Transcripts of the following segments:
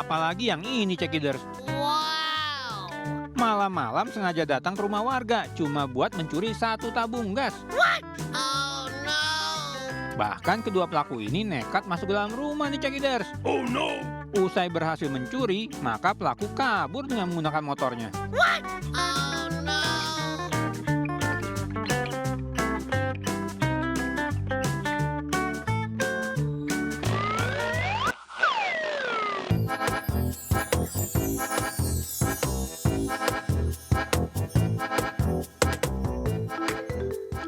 Apalagi yang ini, Cekiders. Wow! Malam-malam sengaja datang ke rumah warga cuma buat mencuri satu tabung gas. Oh no! Bahkan kedua pelaku ini nekat masuk ke dalam rumah nih, Cekiders. Oh no! Usai berhasil mencuri, maka pelaku kabur dengan menggunakan motornya. Oh no!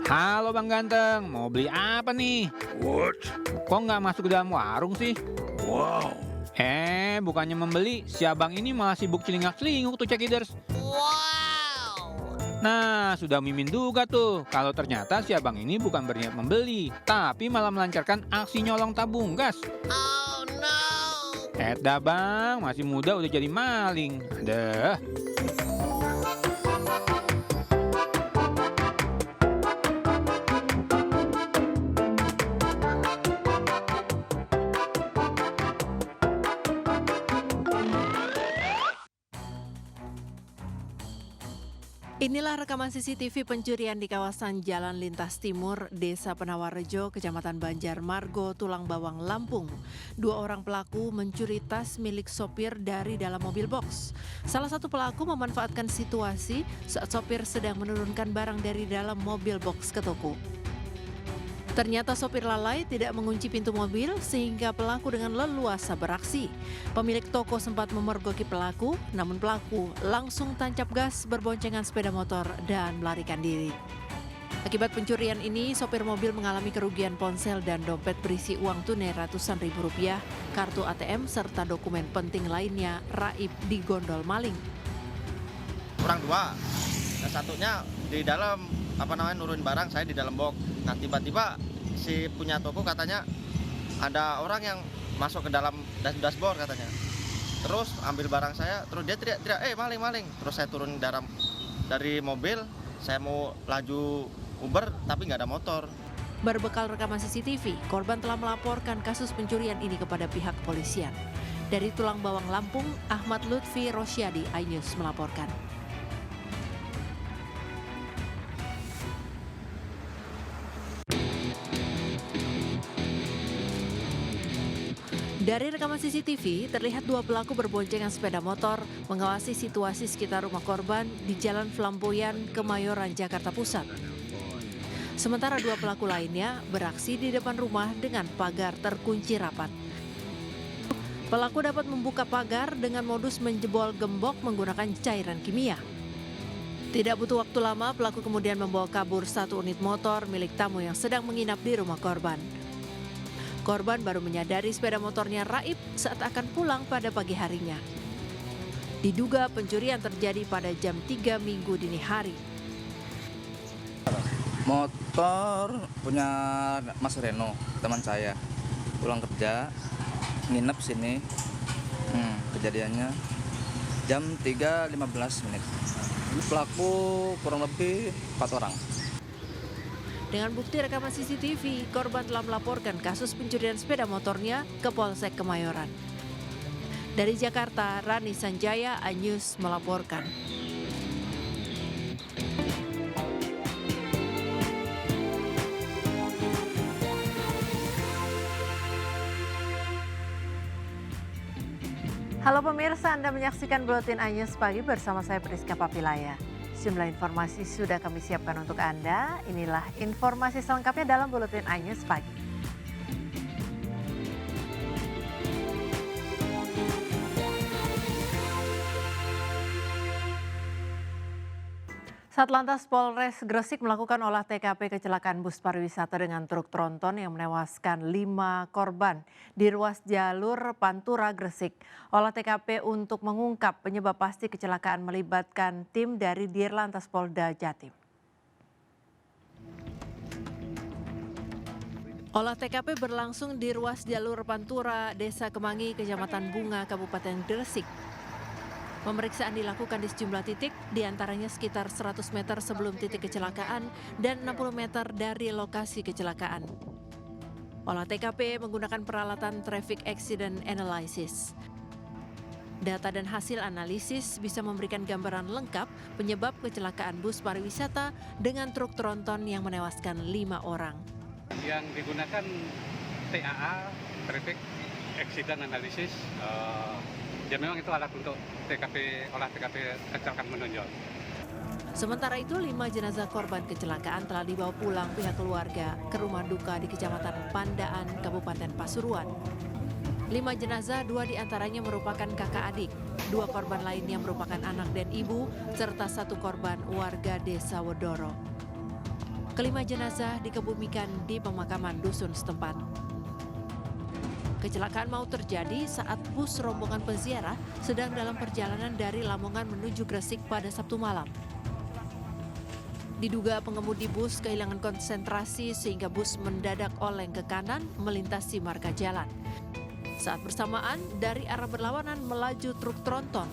Halo Bang Ganteng, mau beli apa nih? What? Kok nggak masuk ke dalam warung sih? Wow. Bukannya membeli, si abang ini malah sibuk celingak-celinguk tuh, Cekiders. Wow! Nah, sudah Mimin duga tuh, kalau ternyata si abang ini bukan berniat membeli, tapi malah melancarkan aksi nyolong tabung gas. Oh no! Dah bang, masih muda udah jadi maling. Aduh. Inilah rekaman CCTV pencurian di kawasan Jalan Lintas Timur, Desa Penawarrejo, Kecamatan Banjarmargo, Tulang Bawang, Lampung. Dua orang pelaku mencuri tas milik sopir dari dalam mobil box. Salah satu pelaku memanfaatkan situasi saat sopir sedang menurunkan barang dari dalam mobil box ke toko. Ternyata sopir lalai tidak mengunci pintu mobil sehingga pelaku dengan leluasa beraksi. Pemilik toko sempat memergoki pelaku, namun pelaku langsung tancap gas berboncengan sepeda motor dan melarikan diri. Akibat pencurian ini, sopir mobil mengalami kerugian ponsel dan dompet berisi uang tunai ratusan ribu rupiah, kartu ATM, serta dokumen penting lainnya raib di gondol maling. Orang dua, yang satunya di dalam nurunin barang, saya di dalam box. Nah tiba-tiba si punya toko katanya ada orang yang masuk ke dalam dashboard katanya. Terus ambil barang saya, terus dia teriak, maling. Terus saya turun dari mobil, saya mau laju Uber tapi nggak ada motor. Berbekal rekaman CCTV, korban telah melaporkan kasus pencurian ini kepada pihak kepolisian. Dari Tulang Bawang, Lampung, Ahmad Lutfi Rosyadi, iNews melaporkan. Dari rekaman CCTV, terlihat dua pelaku berboncengan sepeda motor mengawasi situasi sekitar rumah korban di Jalan Flamboyan, Kemayoran, Jakarta Pusat. Sementara dua pelaku lainnya beraksi di depan rumah dengan pagar terkunci rapat. Pelaku dapat membuka pagar dengan modus menjebol gembok menggunakan cairan kimia. Tidak butuh waktu lama, pelaku kemudian membawa kabur satu unit motor milik tamu yang sedang menginap di rumah korban. Korban baru menyadari sepeda motornya raib saat akan pulang pada pagi harinya. Diduga pencurian terjadi pada jam 3 Minggu dini hari. Motor punya Mas Reno, teman saya. Pulang kerja, nginep sini. Kejadiannya jam 3.15 menit. Pelaku kurang lebih 4 orang. Dengan bukti rekaman CCTV, korban telah melaporkan kasus pencurian sepeda motornya ke Polsek Kemayoran. Dari Jakarta, Rani Sanjaya, iNews melaporkan. Halo pemirsa, Anda menyaksikan Buletin iNews Pagi bersama saya Priska Papilaya. Sejumlah informasi sudah kami siapkan untuk Anda. Inilah informasi selengkapnya dalam Buletin iNews Pagi. Satlantas Polres Gresik melakukan olah TKP kecelakaan bus pariwisata dengan truk tronton yang menewaskan 5 korban di ruas jalur Pantura Gresik. Olah TKP untuk mengungkap penyebab pasti kecelakaan melibatkan tim dari Dirlantas Polda Jatim. Olah TKP berlangsung di ruas jalur Pantura, Desa Kemangi, Kecamatan Bunga, Kabupaten Gresik. Pemeriksaan dilakukan di sejumlah titik, diantaranya sekitar 100 meter sebelum titik kecelakaan dan 60 meter dari lokasi kecelakaan. Olah TKP menggunakan peralatan Traffic Accident Analysis. Data dan hasil analisis bisa memberikan gambaran lengkap penyebab kecelakaan bus pariwisata dengan truk tronton yang menewaskan 5 orang. Yang digunakan TAA, Traffic Accident Analysis, ya memang itu alat untuk olah TKP kecelakaan menonjol. Sementara itu, 5 jenazah korban kecelakaan telah dibawa pulang pihak keluarga ke rumah duka di Kecamatan Pandaan, Kabupaten Pasuruan. 5 jenazah, 2 diantaranya merupakan kakak adik, 2 korban lainnya merupakan anak dan ibu, serta 1 korban warga desa Wodoro. Kelima jenazah dikebumikan di pemakaman dusun setempat. Kecelakaan maut terjadi saat bus rombongan peziarah sedang dalam perjalanan dari Lamongan menuju Gresik pada Sabtu malam. Diduga pengemudi bus kehilangan konsentrasi sehingga bus mendadak oleng ke kanan melintasi marga jalan. Saat bersamaan, dari arah berlawanan melaju truk tronton.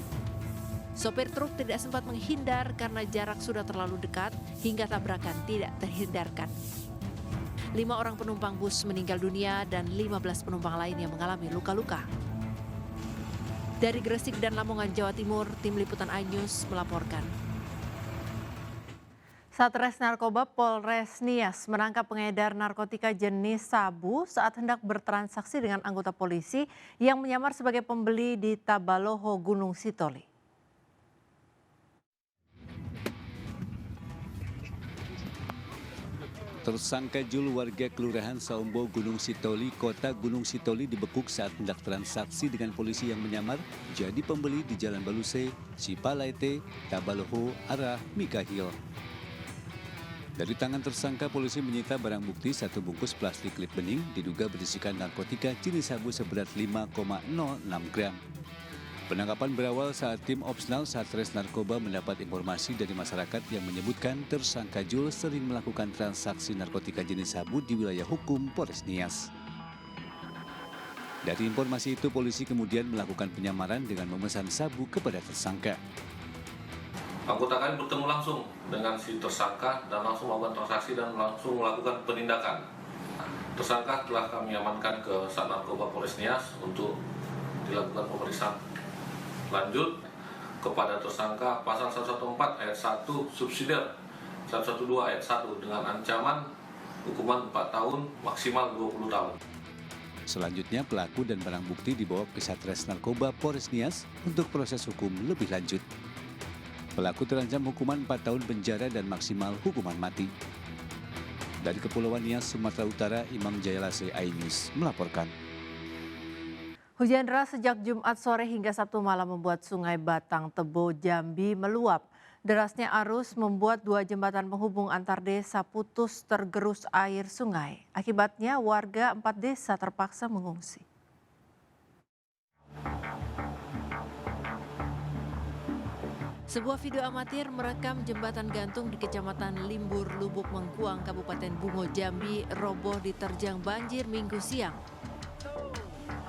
Sopir truk tidak sempat menghindar karena jarak sudah terlalu dekat hingga tabrakan tidak terhindarkan. 5 orang penumpang bus meninggal dunia dan 15 penumpang lain yang mengalami luka-luka. Dari Gresik dan Lamongan, Jawa Timur, Tim Liputan iNews melaporkan. Satres Narkoba Polres Nias menangkap pengedar narkotika jenis sabu saat hendak bertransaksi dengan anggota polisi yang menyamar sebagai pembeli di Tabaloho, Gunung Sitoli. Tersangka Jul warga Kelurahan Saombo, Gunung Sitoli, Kota Gunung Sitoli dibekuk saat hendak transaksi dengan polisi yang menyamar jadi pembeli di Jalan Baluse, Cipalaite, Tabaloho, arah Mikahil. Dari tangan tersangka, polisi menyita barang bukti 1 bungkus plastik klip bening diduga berisikan narkotika jenis sabu seberat 5,06 gram. Penangkapan berawal saat tim Opsnal Satres Narkoba mendapat informasi dari masyarakat yang menyebutkan tersangka Jul sering melakukan transaksi narkotika jenis sabu di wilayah hukum Polres Nias. Dari informasi itu, polisi kemudian melakukan penyamaran dengan memesan sabu kepada tersangka. Anggota kami bertemu langsung dengan si tersangka dan langsung melakukan transaksi dan langsung melakukan penindakan. Tersangka telah kami amankan ke Sat Narkoba Polres Nias untuk dilakukan pemeriksaan lanjut kepada tersangka pasal 114 ayat 1 subsidiar 112 ayat 1 dengan ancaman hukuman 4 tahun maksimal 20 tahun. Selanjutnya, pelaku dan barang bukti dibawa ke Satres Narkoba Polres Nias untuk proses hukum lebih lanjut. Pelaku terancam hukuman 4 tahun penjara dan maksimal hukuman mati. Dari Kepulauan Nias, Sumatera Utara, Imam Jayalase, iNews melaporkan. Hujan deras sejak Jumat sore hingga Sabtu malam membuat Sungai Batang Tebo, Jambi meluap. Derasnya arus membuat 2 jembatan penghubung antar desa putus tergerus air sungai. Akibatnya warga 4 desa terpaksa mengungsi. Sebuah video amatir merekam jembatan gantung di Kecamatan Limbur, Lubuk Mengkuang, Kabupaten Bungo, Jambi, roboh diterjang banjir Minggu siang.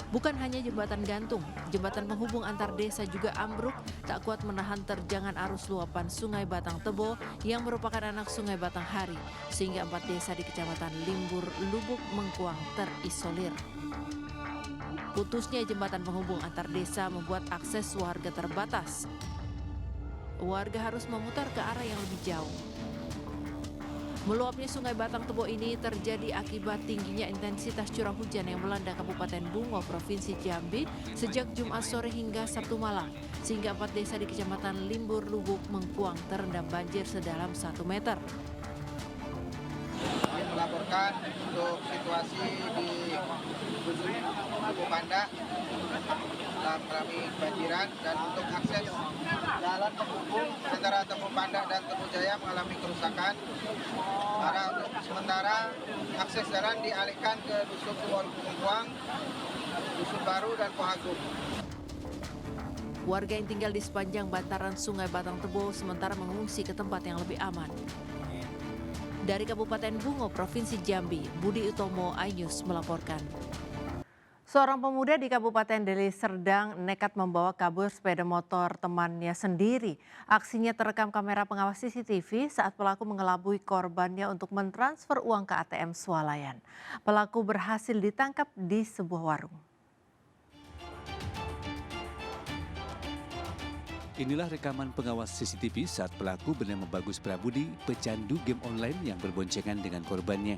Bukan hanya jembatan gantung, jembatan penghubung antar desa juga ambruk tak kuat menahan terjangan arus luapan Sungai Batang Tebo yang merupakan anak Sungai Batanghari, sehingga 4 desa di Kecamatan Limbur, Lubuk Mengkuang terisolir. Putusnya jembatan penghubung antar desa membuat akses warga terbatas. Warga harus memutar ke arah yang lebih jauh. Meluapnya Sungai Batang Tebo ini terjadi akibat tingginya intensitas curah hujan yang melanda Kabupaten Bungo, Provinsi Jambi sejak Jumat sore hingga Sabtu malam, sehingga 4 desa di Kecamatan Limbur, Lubuk Mengkuang terendam banjir sedalam 1 meter. Melaporkan untuk situasi di Tebu Panda telah mengalami kebanjiran dan untuk akses jalan penghubung antara Tebu Panda dan Tebu Jaya mengalami kerusakan. Karena untuk sementara akses jalan dialihkan ke Dusun Mengkuang, Dusun Baru dan Pohagung. Warga yang tinggal di sepanjang bantaran Sungai Batang Tebo sementara mengungsi ke tempat yang lebih aman. Dari Kabupaten Bungo, Provinsi Jambi, Budi Utomo, iNews melaporkan. Seorang pemuda di Kabupaten Deli Serdang nekat membawa kabur sepeda motor temannya sendiri. Aksinya terekam kamera pengawas CCTV saat pelaku mengelabui korbannya untuk mentransfer uang ke ATM swalayan. Pelaku berhasil ditangkap di sebuah warung. Inilah rekaman pengawas CCTV saat pelaku bernama Bagus Prabudi pecandu game online yang berboncengan dengan korbannya.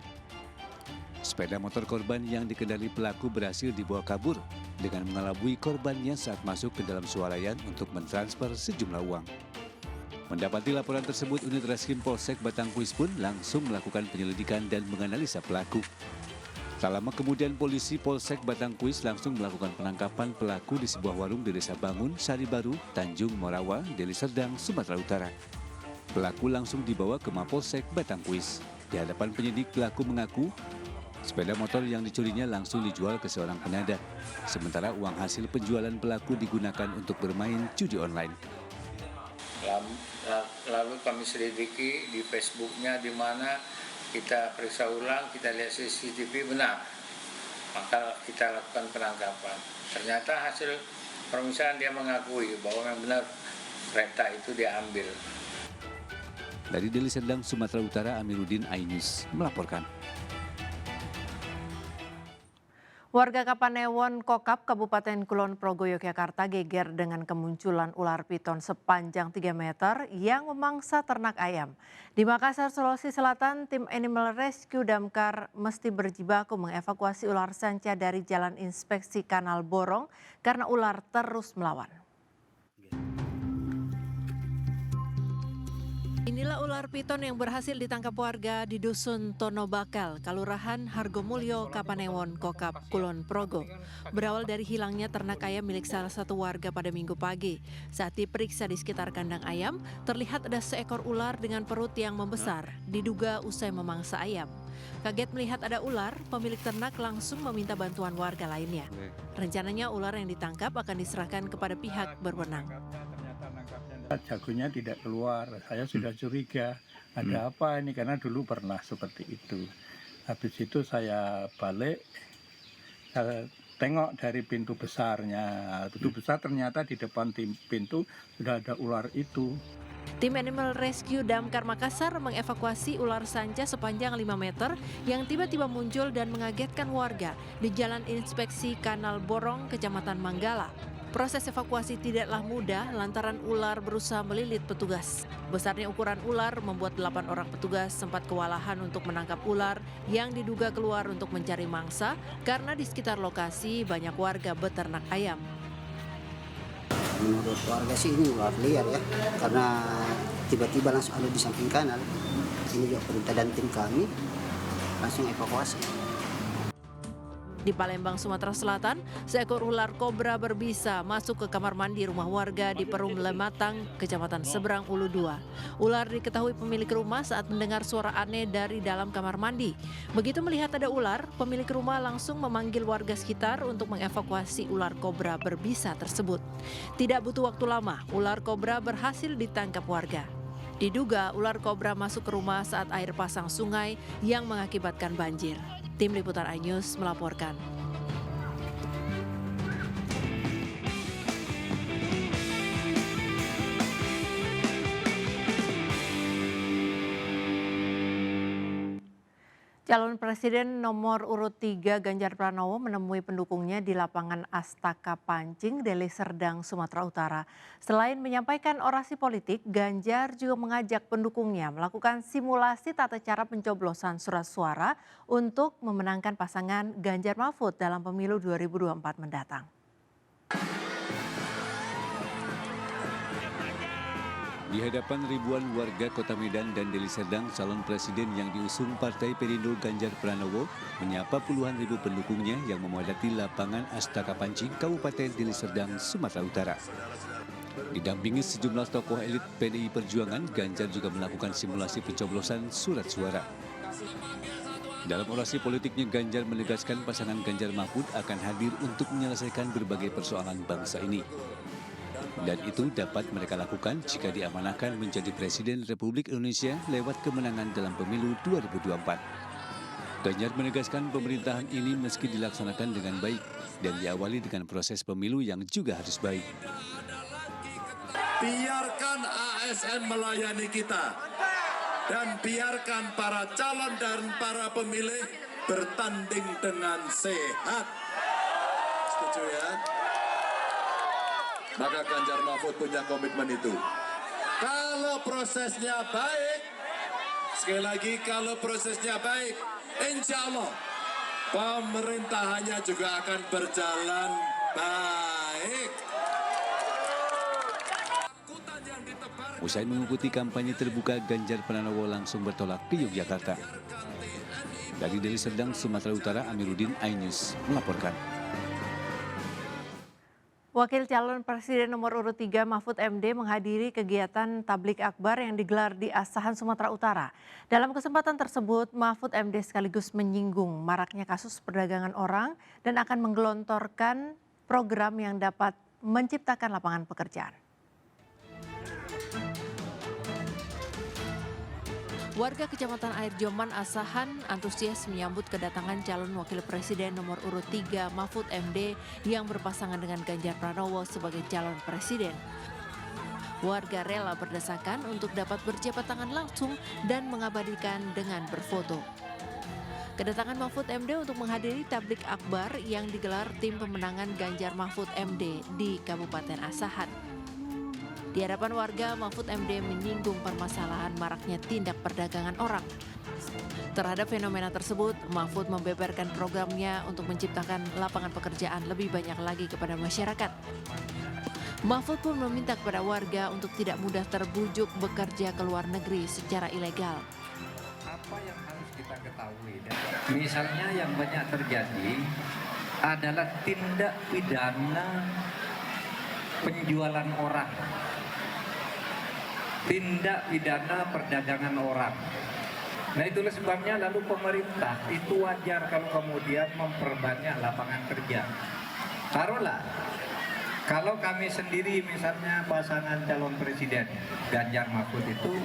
Sepeda motor korban yang dikendali pelaku berhasil dibawa kabur dengan mengelabui korbannya saat masuk ke dalam swalayan untuk mentransfer sejumlah uang. Mendapati laporan tersebut, unit Reskrim Polsek Batangkuis pun langsung melakukan penyelidikan dan menganalisa pelaku. Tak lama kemudian polisi Polsek Batangkuis langsung melakukan penangkapan pelaku di sebuah warung di Desa Bangun, Sari Baru, Tanjung Morawa, Deli Serdang, Sumatera Utara. Pelaku langsung dibawa ke Mapolsek Batangkuis. Di hadapan penyidik, pelaku mengaku sepeda motor yang dicurinya langsung dijual ke seorang penadah. Sementara uang hasil penjualan pelaku digunakan untuk bermain judi online. Lalu kami selidiki di Facebooknya, di mana kita periksa ulang, kita lihat CCTV benar, maka kita lakukan penangkapan. Ternyata hasil pemeriksaan dia mengakui bahwa memang benar kereta itu diambil. Dari Deli Serdang, Sumatera Utara, Amiruddin Ainus melaporkan. Warga Kapanewon, Kokap, Kabupaten Kulon Progo, Yogyakarta geger dengan kemunculan ular piton sepanjang 3 meter yang memangsa ternak ayam. Di Makassar, Sulawesi Selatan, tim Animal Rescue Damkar mesti berjibaku mengevakuasi ular sanca dari Jalan Inspeksi Kanal Borong karena ular terus melawan. Inilah ular piton yang berhasil ditangkap warga di Dusun Tonobakal, Kalurahan Hargomulyo, Kapanewon, Kokap, Kulon Progo. Berawal dari hilangnya ternak ayam milik salah satu warga pada Minggu pagi. Saat diperiksa di sekitar kandang ayam, terlihat ada seekor ular dengan perut yang membesar, diduga usai memangsa ayam. Kaget melihat ada ular, pemilik ternak langsung meminta bantuan warga lainnya. Rencananya ular yang ditangkap akan diserahkan kepada pihak berwenang. Jagonya tidak keluar, saya sudah curiga ada apa ini, karena dulu pernah seperti itu. Habis itu saya balik, saya tengok dari pintu besarnya. Pintu besar ternyata di depan pintu sudah ada ular itu. Tim Animal Rescue Damkar Makassar mengevakuasi ular sanca sepanjang 5 meter yang tiba-tiba muncul dan mengagetkan warga di Jalan Inspeksi Kanal Borong, Kecamatan Manggala. Proses evakuasi tidaklah mudah lantaran ular berusaha melilit petugas. Besarnya ukuran ular membuat 8 orang petugas sempat kewalahan untuk menangkap ular yang diduga keluar untuk mencari mangsa karena di sekitar lokasi banyak warga beternak ayam. Menurut warga sih ini ular liar ya, karena tiba-tiba langsung ada di samping kanal. Ini juga perintah dan tim kami langsung evakuasi. Di Palembang, Sumatera Selatan, seekor ular kobra berbisa masuk ke kamar mandi rumah warga di Perum Lematang, Kecamatan Seberang Ulu 2. Ular diketahui pemilik rumah saat mendengar suara aneh dari dalam kamar mandi. Begitu melihat ada ular, pemilik rumah langsung memanggil warga sekitar untuk mengevakuasi ular kobra berbisa tersebut. Tidak butuh waktu lama, ular kobra berhasil ditangkap warga. Diduga ular kobra masuk ke rumah saat air pasang sungai yang mengakibatkan banjir. Tim Liputan iNews melaporkan. Calon Presiden nomor urut 3 Ganjar Pranowo menemui pendukungnya di lapangan Astaka Pancing, Deli Serdang, Sumatera Utara. Selain menyampaikan orasi politik, Ganjar juga mengajak pendukungnya melakukan simulasi tata cara pencoblosan surat suara untuk memenangkan pasangan Ganjar Mahfud dalam pemilu 2024 mendatang. Di hadapan ribuan warga Kota Medan dan Deli Serdang, calon presiden yang diusung Partai Perindo Ganjar Pranowo menyapa puluhan ribu pendukungnya yang memadati lapangan Astaka Pancing, Kabupaten Deli Serdang, Sumatera Utara. Didampingi sejumlah tokoh elit PDI Perjuangan, Ganjar juga melakukan simulasi pencoblosan surat suara. Dalam orasi politiknya, Ganjar menegaskan pasangan Ganjar Mahfud akan hadir untuk menyelesaikan berbagai persoalan bangsa ini. Dan itu dapat mereka lakukan jika diamanahkan menjadi Presiden Republik Indonesia lewat kemenangan dalam pemilu 2024. Ganjar menegaskan pemerintahan ini meski dilaksanakan dengan baik dan diawali dengan proses pemilu yang juga harus baik. Biarkan ASN melayani kita dan biarkan para calon dan para pemilih bertanding dengan sehat. Setuju ya? maka Ganjar Mahfud punya komitmen itu. Kalau prosesnya baik, sekali lagi kalau prosesnya baik, insya Allah pemerintahannya juga akan berjalan baik. Usai mengikuti kampanye terbuka, Ganjar Pranowo langsung bertolak ke Yogyakarta. Dari Deli Serdang, Sumatera Utara, Amiruddin, iNews melaporkan. Wakil calon Presiden nomor urut 3 Mahfud MD menghadiri kegiatan tablik akbar yang digelar di Asahan, Sumatera Utara. Dalam kesempatan tersebut, Mahfud MD sekaligus menyinggung maraknya kasus perdagangan orang dan akan menggelontorkan program yang dapat menciptakan lapangan pekerjaan. Warga Kecamatan Air Joman Asahan antusias menyambut kedatangan calon wakil presiden nomor urut 3 Mahfud MD yang berpasangan dengan Ganjar Pranowo sebagai calon presiden. Warga rela berdesakan untuk dapat berjabat tangan langsung dan mengabadikan dengan berfoto. Kedatangan Mahfud MD untuk menghadiri tablik akbar yang digelar tim pemenangan Ganjar Mahfud MD di Kabupaten Asahan. Di hadapan warga, Mahfud MD menyinggung permasalahan maraknya tindak perdagangan orang. Terhadap fenomena tersebut, Mahfud membeberkan programnya untuk menciptakan lapangan pekerjaan lebih banyak lagi kepada masyarakat. Mahfud pun meminta kepada warga untuk tidak mudah terbujuk bekerja ke luar negeri secara ilegal. Apa yang harus kita ketahui? Misalnya yang banyak terjadi adalah tindak pidana penjualan orang. Tindak pidana perdagangan orang. Nah itulah sebabnya lalu pemerintah itu wajar kalau kemudian memperbanyak lapangan kerja. Taruhlah, kalau kami sendiri misalnya pasangan calon presiden Ganjar Mahfud itu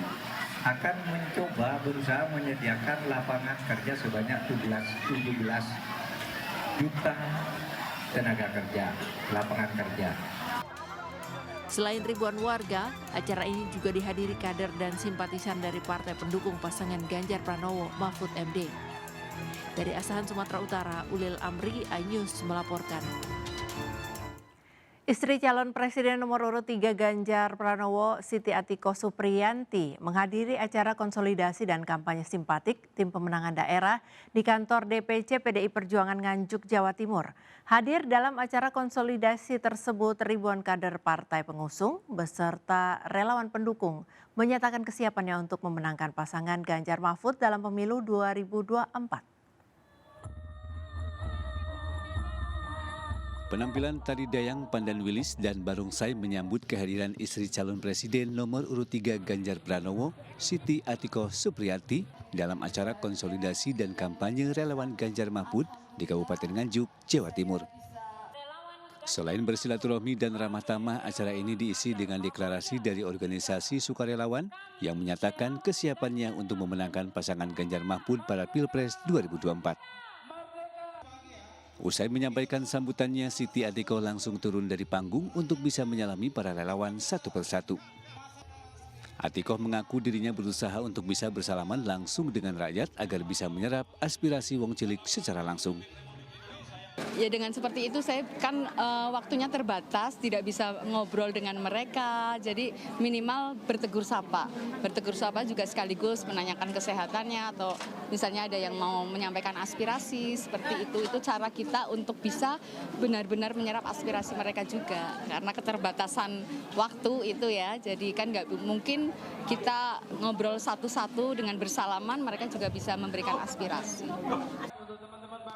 akan mencoba berusaha menyediakan lapangan kerja sebanyak 17 juta tenaga kerja, lapangan kerja. Selain ribuan warga, acara ini juga dihadiri kader dan simpatisan dari partai pendukung pasangan Ganjar Pranowo Mahfud MD. Dari Asahan, Sumatera Utara, Ulil Amri, iNews melaporkan. Istri calon Presiden nomor urut 3 Ganjar Pranowo, Siti Atiko Supriyanti, menghadiri acara konsolidasi dan kampanye simpatik tim pemenangan daerah di kantor DPC PDI Perjuangan Nganjuk, Jawa Timur. Hadir dalam acara konsolidasi tersebut ribuan kader partai pengusung beserta relawan pendukung menyatakan kesiapannya untuk memenangkan pasangan Ganjar Mahfud dalam pemilu 2024. Penampilan tari dayang Pandan Wilis dan Barongsai menyambut kehadiran istri calon presiden nomor urut 3 Ganjar Pranowo, Siti Atiko Supriyanti, dalam acara konsolidasi dan kampanye relawan Ganjar Mahfud di Kabupaten Nganjuk, Jawa Timur. Selain bersilaturahmi dan ramah tamah, acara ini diisi dengan deklarasi dari organisasi sukarelawan yang menyatakan kesiapannya untuk memenangkan pasangan Ganjar Mahfud pada Pilpres 2024. Usai menyampaikan sambutannya, Siti Atiko langsung turun dari panggung untuk bisa menyalami para relawan satu persatu. Atiko mengaku dirinya berusaha untuk bisa bersalaman langsung dengan rakyat agar bisa menyerap aspirasi wong cilik secara langsung. Ya dengan seperti itu saya kan waktunya terbatas, tidak bisa ngobrol dengan mereka, jadi minimal bertegur sapa. Bertegur sapa juga sekaligus menanyakan kesehatannya atau misalnya ada yang mau menyampaikan aspirasi seperti itu cara kita untuk bisa benar-benar menyerap aspirasi mereka juga. Karena keterbatasan waktu itu ya, jadi kan nggak mungkin kita ngobrol satu-satu dengan bersalaman, mereka juga bisa memberikan aspirasi.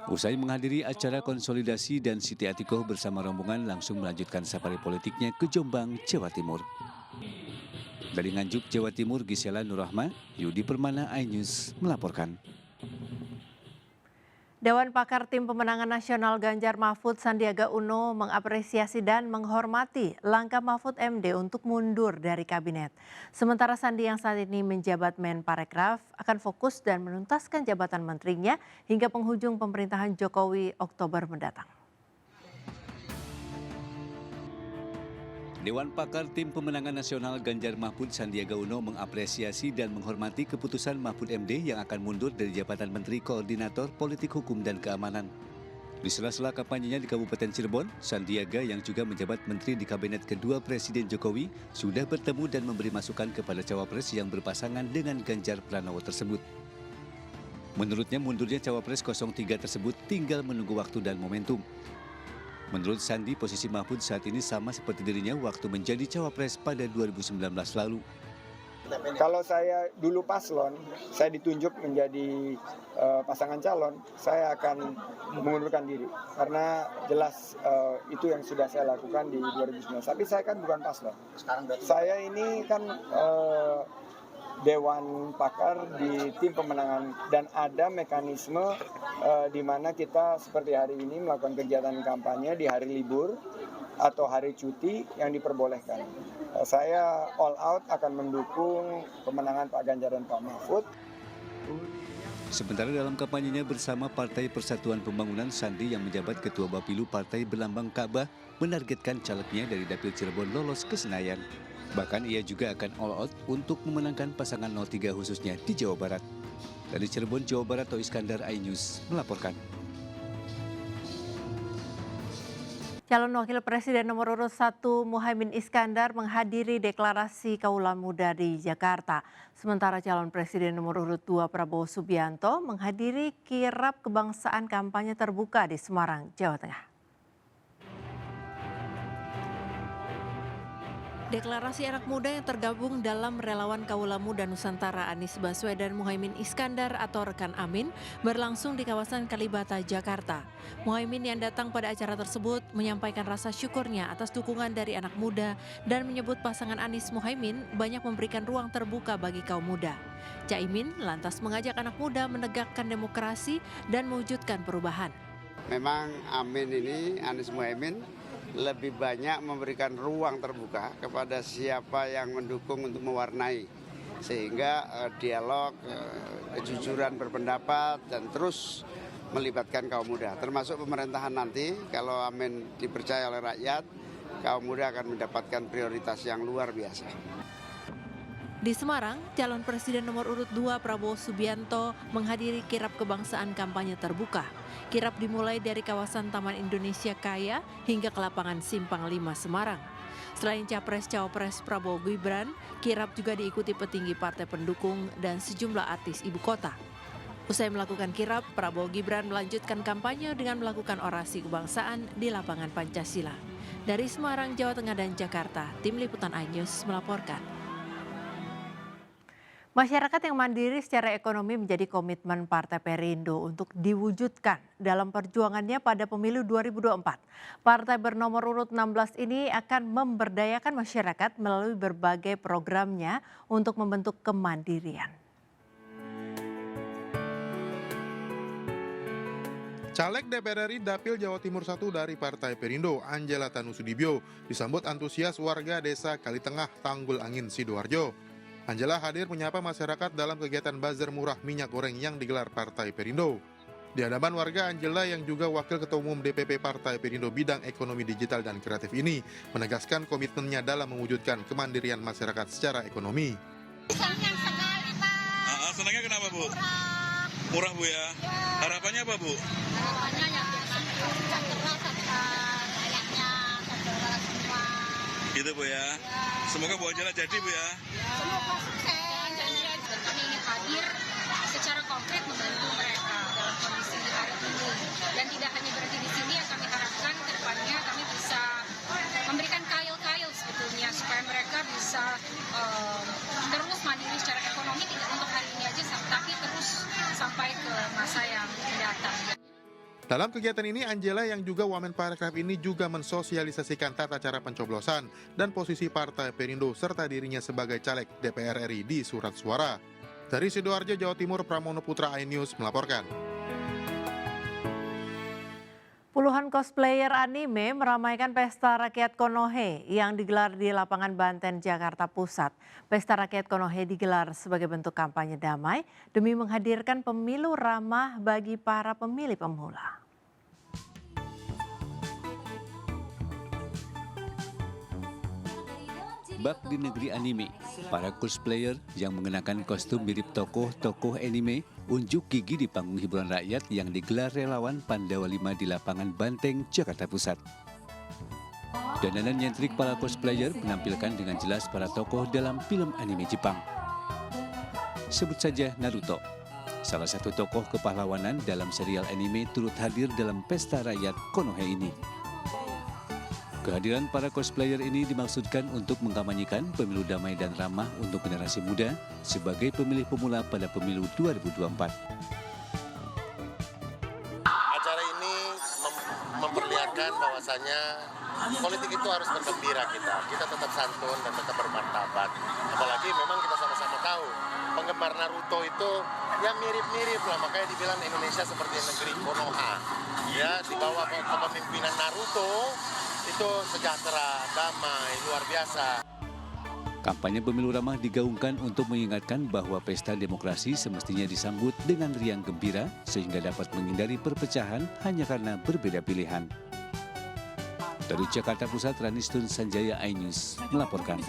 Usai menghadiri acara konsolidasi dan Siti Atiko bersama rombongan langsung melanjutkan safari politiknya ke Jombang, Jawa Timur. Dari Nganjuk, Jawa Timur, Gisela Nurrahma, Yudi Permana, iNews melaporkan. Dewan Pakar Tim Pemenangan Nasional Ganjar Mahfud Sandiaga Uno mengapresiasi dan menghormati langkah Mahfud MD untuk mundur dari kabinet. Sementara Sandi yang saat ini menjabat Menparekraf akan fokus dan menuntaskan jabatan menterinya hingga penghujung pemerintahan Jokowi Oktober mendatang. Dewan Pakar Tim Pemenangan Nasional Ganjar Mahfud Sandiaga Uno mengapresiasi dan menghormati keputusan Mahfud MD yang akan mundur dari jabatan Menteri Koordinator Politik Hukum dan Keamanan. Di sela-sela kampanyenya di Kabupaten Cirebon, Sandiaga yang juga menjabat menteri di kabinet kedua Presiden Jokowi sudah bertemu dan memberi masukan kepada cawapres yang berpasangan dengan Ganjar Pranowo tersebut. Menurutnya mundurnya cawapres 03 tersebut tinggal menunggu waktu dan momentum. Menurut Sandi, posisi Mahfud saat ini sama seperti dirinya waktu menjadi cawapres pada 2019 lalu. Kalau saya dulu paslon, saya ditunjuk menjadi pasangan calon, saya akan mengundurkan diri. Karena jelas itu yang sudah saya lakukan di 2019. Tapi saya kan bukan paslon. Saya ini kan dewan pakar di tim pemenangan dan ada mekanisme di mana kita seperti hari ini melakukan kegiatan kampanye di hari libur atau hari cuti yang diperbolehkan. Saya all out akan mendukung kemenangan Pak Ganjar dan Pak Mahfud. Sementara dalam kampanyenya bersama Partai Persatuan Pembangunan, Sandi yang menjabat Ketua Bapilu Partai Berlambang Ka'bah menargetkan calegnya dari Dapil Cirebon lolos ke Senayan. Bahkan ia juga akan all out untuk memenangkan pasangan 03 khususnya di Jawa Barat. Dari Cirebon, Jawa Barat, Toh Iskandar, iNews melaporkan. Calon Wakil Presiden nomor urut 1 Muhaimin Iskandar menghadiri deklarasi Kaula Muda di Jakarta. Sementara calon Presiden nomor urut 2 Prabowo Subianto menghadiri kirap kebangsaan kampanye terbuka di Semarang, Jawa Tengah. Deklarasi anak muda yang tergabung dalam Relawan Kaula Muda Nusantara Anies Baswedan Muhaimin Iskandar atau Rekan Amin berlangsung di kawasan Kalibata, Jakarta. Muhaimin yang datang pada acara tersebut menyampaikan rasa syukurnya atas dukungan dari anak muda dan menyebut pasangan Anies Muhaimin banyak memberikan ruang terbuka bagi kaum muda. Caimin lantas mengajak anak muda menegakkan demokrasi dan mewujudkan perubahan. Memang Amin ini, Anies Muhaimin, lebih banyak memberikan ruang terbuka kepada siapa yang mendukung untuk mewarnai. Sehingga dialog, kejujuran berpendapat, dan terus melibatkan kaum muda. Termasuk pemerintahan nanti, kalau Amin dipercaya oleh rakyat, kaum muda akan mendapatkan prioritas yang luar biasa. Di Semarang, calon Presiden nomor urut 2 Prabowo Subianto menghadiri kirap kebangsaan kampanye terbuka. Kirap dimulai dari kawasan Taman Indonesia Kaya hingga ke lapangan Simpang 5 Semarang. Selain Capres-Cawapres Prabowo Gibran, kirap juga diikuti petinggi partai pendukung dan sejumlah artis ibu kota. Usai melakukan kirap, Prabowo Gibran melanjutkan kampanye dengan melakukan orasi kebangsaan di lapangan Pancasila. Dari Semarang, Jawa Tengah dan Jakarta, Tim Liputan iNews melaporkan. Masyarakat yang mandiri secara ekonomi menjadi komitmen Partai Perindo untuk diwujudkan dalam perjuangannya pada pemilu 2024. Partai bernomor urut 16 ini akan memberdayakan masyarakat melalui berbagai programnya untuk membentuk kemandirian. Caleg DPR RI Dapil Jawa Timur 1 dari Partai Perindo, Angela Tanusudibyo, disambut antusias warga desa Kalitengah, Tanggul Angin, Sidoarjo. Angela hadir menyapa masyarakat dalam kegiatan bazar murah minyak goreng yang digelar Partai Perindo. Di hadapan warga, Angela yang juga Wakil Ketua Umum DPP Partai Perindo bidang ekonomi digital dan kreatif ini menegaskan komitmennya dalam mewujudkan kemandirian masyarakat secara ekonomi. Senang sekali, Pak. Senangnya kenapa, Bu? Murah, Bu ya? Harapannya apa, Bu? Harapannya yang sejahtera rakyatnya, sejahtera semua. Gitu, Bu ya? Semoga Bu Angela jadi, Bu ya? Semoga sukses. Dan kami ingin hadir secara konkret membantu mereka dalam kondisi hari ini. Dan tidak hanya berhenti di sini, yang kami harapkan ke depannya kami bisa memberikan kail-kail sebetulnya supaya mereka bisa terus mandiri secara ekonomi, tidak untuk hari ini aja, tapi terus sampai ke masa yang mendatang. Dalam kegiatan ini, Angela yang juga Wamen Parekraf ini juga mensosialisasikan tata cara pencoblosan dan posisi Partai Perindo serta dirinya sebagai caleg DPR RI di surat suara. Dari Sidoarjo, Jawa Timur, Pramono Putra, iNews melaporkan. Puluhan cosplayer anime meramaikan Pesta Rakyat Konohe yang digelar di lapangan Banten, Jakarta Pusat. Pesta Rakyat Konohe digelar sebagai bentuk kampanye damai demi menghadirkan pemilu ramah bagi para pemilih pemula. Bak di negeri anime, para cosplayer yang mengenakan kostum mirip tokoh-tokoh anime unjuk gigi di panggung hiburan rakyat yang digelar relawan Pandawa 5 di lapangan Banteng, Jakarta Pusat. Dandanan nyentrik para cosplayer menampilkan dengan jelas para tokoh dalam film anime Jepang. Sebut saja Naruto, salah satu tokoh kepahlawanan dalam serial anime turut hadir dalam pesta rakyat Konoha ini. Kehadiran para cosplayer ini dimaksudkan untuk mengkampanyekan pemilu damai dan ramah untuk generasi muda sebagai pemilih pemula pada pemilu 2024. Acara ini memperlihatkan bahwasanya politik itu harus bergembira kita tetap santun dan tetap bermartabat. Apalagi memang kita sama-sama tahu penggemar Naruto itu ya mirip-mirip lah, makanya dibilang Indonesia seperti negeri Konoha. Ya, di bawah kepemimpinan Naruto itu sejahtera, damai, luar biasa. Kampanye pemilu ramah digaungkan untuk mengingatkan bahwa pesta demokrasi semestinya disambut dengan riang gembira sehingga dapat menghindari perpecahan hanya karena berbeda pilihan. Dari Jakarta Pusat, Ranistun Sanjaya, iNews melaporkan.